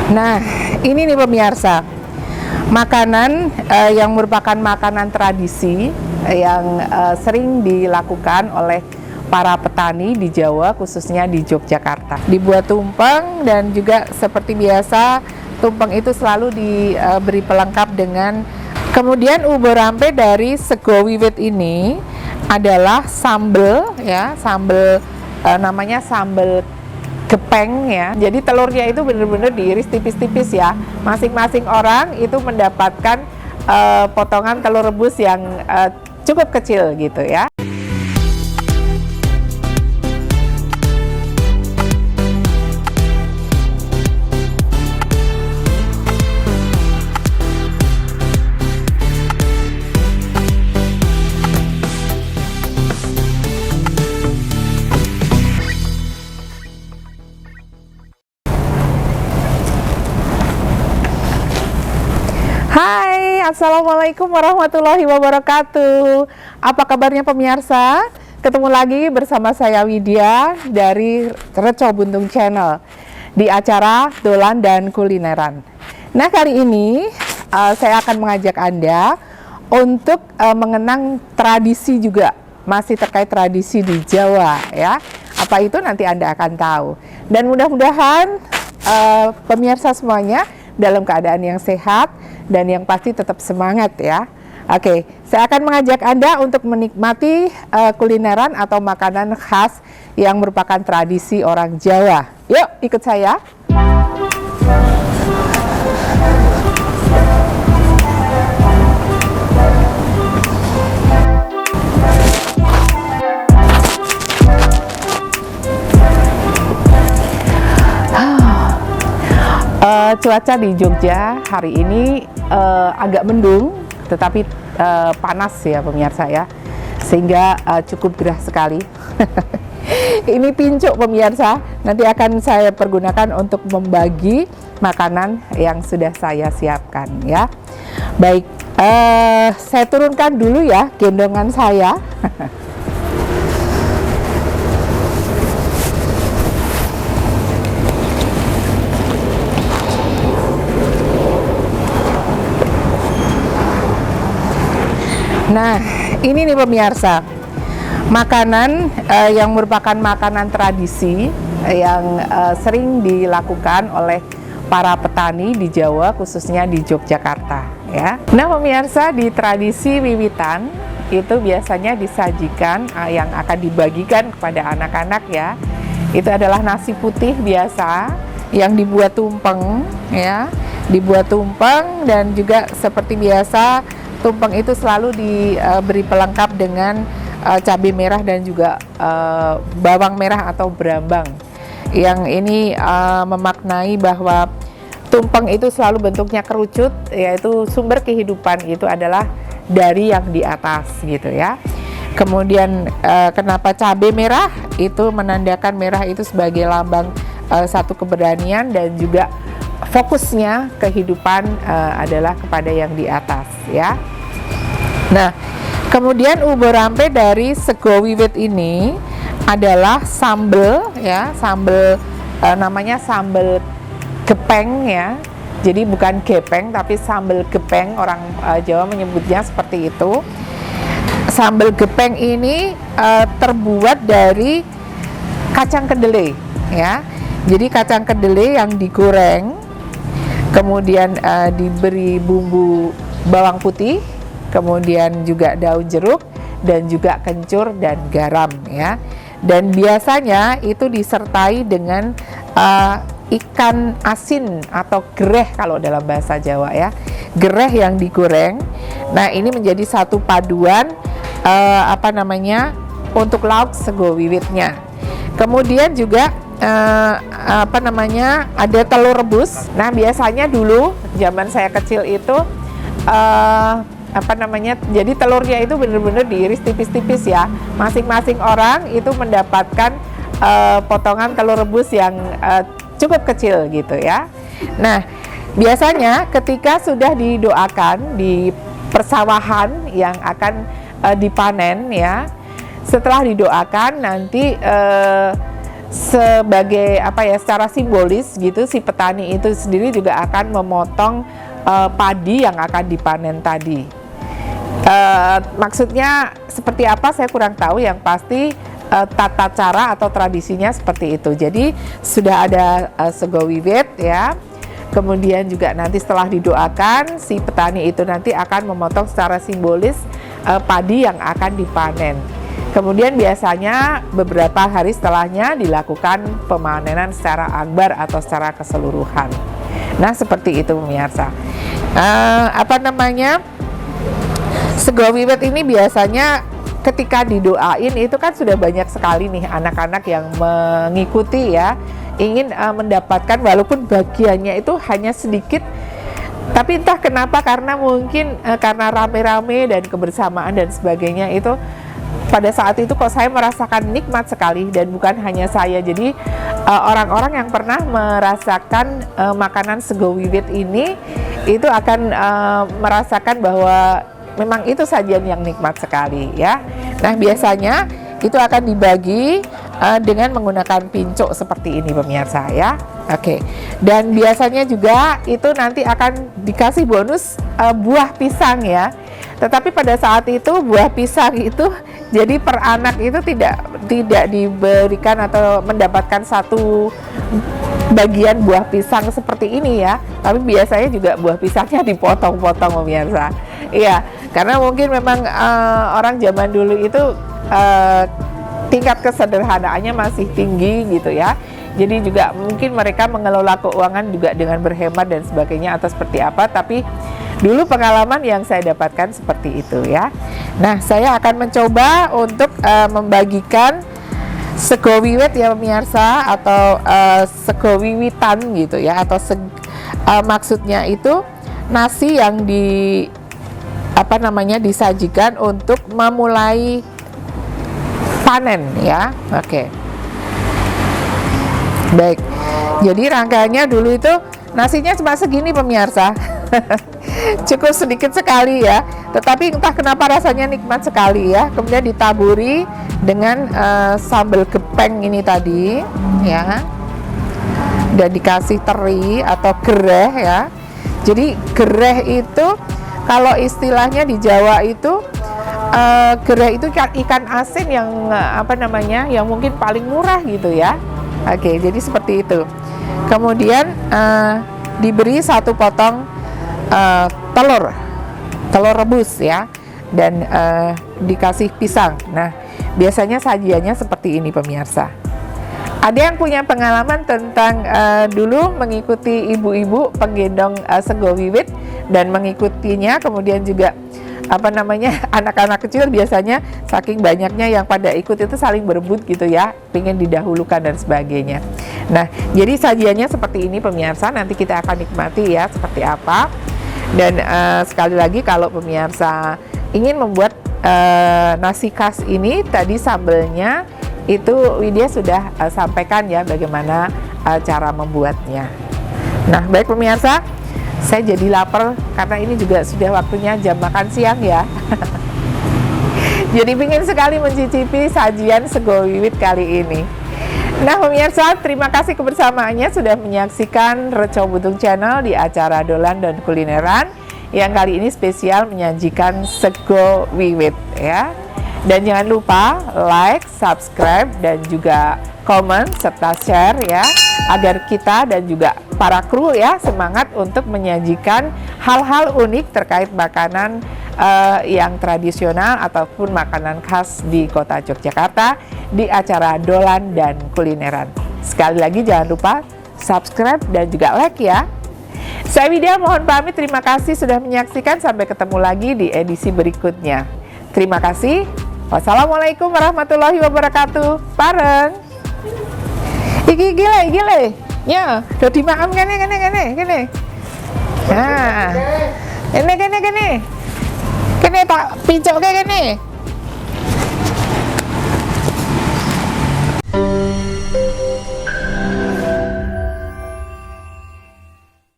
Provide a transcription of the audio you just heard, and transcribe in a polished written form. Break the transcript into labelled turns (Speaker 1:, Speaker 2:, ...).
Speaker 1: Nah, ini nih pemirsa, makanan yang merupakan makanan tradisi yang sering dilakukan oleh para petani di Jawa, khususnya di Yogyakarta. Dibuat tumpeng dan juga seperti biasa, tumpeng itu selalu diberi pelengkap dengan, kemudian ubur rampe dari sego wiwit ini adalah sambal ya, namanya sambal gepeng ya. Jadi telurnya itu benar-benar diiris tipis-tipis ya. Masing-masing orang itu mendapatkan potongan telur rebus yang cukup kecil gitu ya. Hai, assalamualaikum warahmatullahi wabarakatuh. Apa kabarnya pemirsa? Ketemu lagi bersama saya Widya dari Reco Buntung Channel di acara Dolan dan Kulineran. Nah, kali ini saya akan mengajak Anda untuk mengenang tradisi juga, masih terkait tradisi di Jawa ya. Apa itu nanti Anda akan tahu. Dan mudah-mudahan pemirsa semuanya dalam keadaan yang sehat dan yang pasti tetap semangat ya. Oke, saya akan mengajak Anda untuk menikmati kulineran atau makanan khas yang merupakan tradisi orang Jawa. Yuk, ikut saya. Cuaca di Jogja hari ini agak mendung, tetapi panas ya pemirsa ya, sehingga cukup gerah sekali. Ini pincuk pemirsa, nanti akan saya pergunakan untuk membagi makanan yang sudah saya siapkan ya. Baik, saya turunkan dulu ya gendongan saya. Nah, ini nih pemirsa, makanan yang merupakan makanan tradisi yang sering dilakukan oleh para petani di Jawa, khususnya di Yogyakarta ya. Nah pemirsa, di tradisi wiwitan itu biasanya disajikan yang akan dibagikan kepada anak-anak ya, itu adalah nasi putih biasa yang dibuat tumpeng ya, dibuat tumpeng dan juga seperti biasa tumpeng itu selalu diberi pelengkap dengan cabai merah dan juga bawang merah atau berambang. Yang ini memaknai bahwa tumpeng itu selalu bentuknya kerucut, yaitu sumber kehidupan itu adalah dari yang di atas gitu ya. Kemudian kenapa cabai merah? Itu menandakan merah itu sebagai lambang satu keberanian dan juga fokusnya kehidupan adalah kepada yang di atas ya. Nah, kemudian ubur rampe dari sego wiwit ini adalah sambal ya, namanya sambal gepeng ya. Jadi bukan gepeng tapi sambal gepeng, orang Jawa menyebutnya seperti itu. Sambal gepeng ini terbuat dari kacang kedelai ya. Jadi kacang kedelai yang digoreng, kemudian diberi bumbu bawang putih, kemudian juga daun jeruk dan juga kencur dan garam ya. Dan biasanya itu disertai dengan ikan asin atau gereh kalau dalam bahasa Jawa ya, gereh yang digoreng. Nah, ini menjadi satu paduan untuk lauk sego wiwitnya. Kemudian juga ada telur rebus. Nah, biasanya dulu zaman saya kecil itu jadi telurnya itu benar-benar diiris tipis-tipis ya. Masing-masing orang itu mendapatkan potongan telur rebus yang cukup kecil gitu ya. Nah, biasanya ketika sudah didoakan di persawahan yang akan dipanen ya, setelah didoakan nanti sebagai apa ya, secara simbolis gitu, si petani itu sendiri juga akan memotong padi yang akan dipanen tadi. Maksudnya seperti apa saya kurang tahu, yang pasti tata cara atau tradisinya seperti itu. Jadi sudah ada sego wiwit ya. Kemudian juga nanti setelah didoakan, si petani itu nanti akan memotong secara simbolis padi yang akan dipanen. Kemudian biasanya beberapa hari setelahnya dilakukan pemanenan secara akbar atau secara keseluruhan. Nah, seperti itu pemirsa. Sego wiwit ini biasanya ketika didoain itu kan sudah banyak sekali nih anak-anak yang mengikuti ya, ingin mendapatkan, walaupun bagiannya itu hanya sedikit, tapi entah kenapa, karena mungkin karena rame-rame dan kebersamaan dan sebagainya, itu pada saat itu kok saya merasakan nikmat sekali. Dan bukan hanya saya, jadi orang-orang yang pernah merasakan makanan sego wiwit ini itu akan merasakan bahwa memang itu sajian yang nikmat sekali ya. Nah, biasanya itu akan dibagi dengan menggunakan pincuk seperti ini pemirsa ya. Oke. Dan biasanya juga itu nanti akan dikasih bonus buah pisang ya. Tetapi pada saat itu buah pisang itu jadi per anak itu tidak diberikan atau mendapatkan satu bagian buah pisang seperti ini ya. Tapi biasanya juga buah pisangnya dipotong-potong pemirsa. Iya, karena mungkin memang orang zaman dulu itu tingkat kesederhanaannya masih tinggi gitu ya. Jadi juga mungkin mereka mengelola keuangan juga dengan berhemat dan sebagainya atau seperti apa. Tapi dulu pengalaman yang saya dapatkan seperti itu ya. Nah, saya akan mencoba untuk membagikan sego wiwit ya pemirsa, atau sego wiwitan gitu ya, atau maksudnya itu nasi yang disajikan untuk memulai panen ya. Oke. Baik. Jadi rangkaiannya dulu itu nasinya cuma segini pemirsa. Cukup sedikit sekali ya, tetapi entah kenapa rasanya nikmat sekali ya. Kemudian ditaburi dengan sambal gepeng ini tadi ya, dan dikasih teri atau gereh ya. Jadi gereh itu kalau istilahnya di Jawa itu gereh itu ikan asin yang yang mungkin paling murah gitu ya. Oke, jadi seperti itu. Kemudian diberi satu potong telur rebus ya, dan dikasih pisang. Nah, biasanya sajiannya seperti ini pemirsa. Ada yang punya pengalaman tentang dulu mengikuti ibu-ibu penggendong sego wiwit dan mengikutinya, kemudian juga anak-anak kecil biasanya saking banyaknya yang pada ikut itu saling berebut gitu ya, pengen didahulukan dan sebagainya. Nah, jadi sajiannya seperti ini pemirsa, nanti kita akan nikmati ya seperti apa. Dan sekali lagi, kalau pemirsa ingin membuat nasi khas ini, tadi sambelnya itu Widya sudah sampaikan ya bagaimana cara membuatnya. Nah, baik pemirsa, saya jadi lapar karena ini juga sudah waktunya jam makan siang ya. Jadi ingin sekali mencicipi sajian sego wiwit kali ini. Nah pemirsa, terima kasih kebersamaannya sudah menyaksikan Reco Butung Channel di acara Dolan dan Kulineran yang kali ini spesial menyajikan sego wiwit ya. Dan jangan lupa like, subscribe, dan juga komen serta share ya, agar kita dan juga para kru ya semangat untuk menyajikan hal-hal unik terkait makanan yang tradisional ataupun makanan khas di kota Yogyakarta di acara Dolan dan Kulineran. Sekali lagi jangan lupa subscribe dan juga like ya. Saya Widya mohon pamit, terima kasih sudah menyaksikan, sampai ketemu lagi di edisi berikutnya. Terima kasih. Wassalamualaikum warahmatullahi wabarakatuh. Bareng. Iki gile. Ya, udah dimakan kene. Nah. Kene. Kene tak pincok kene.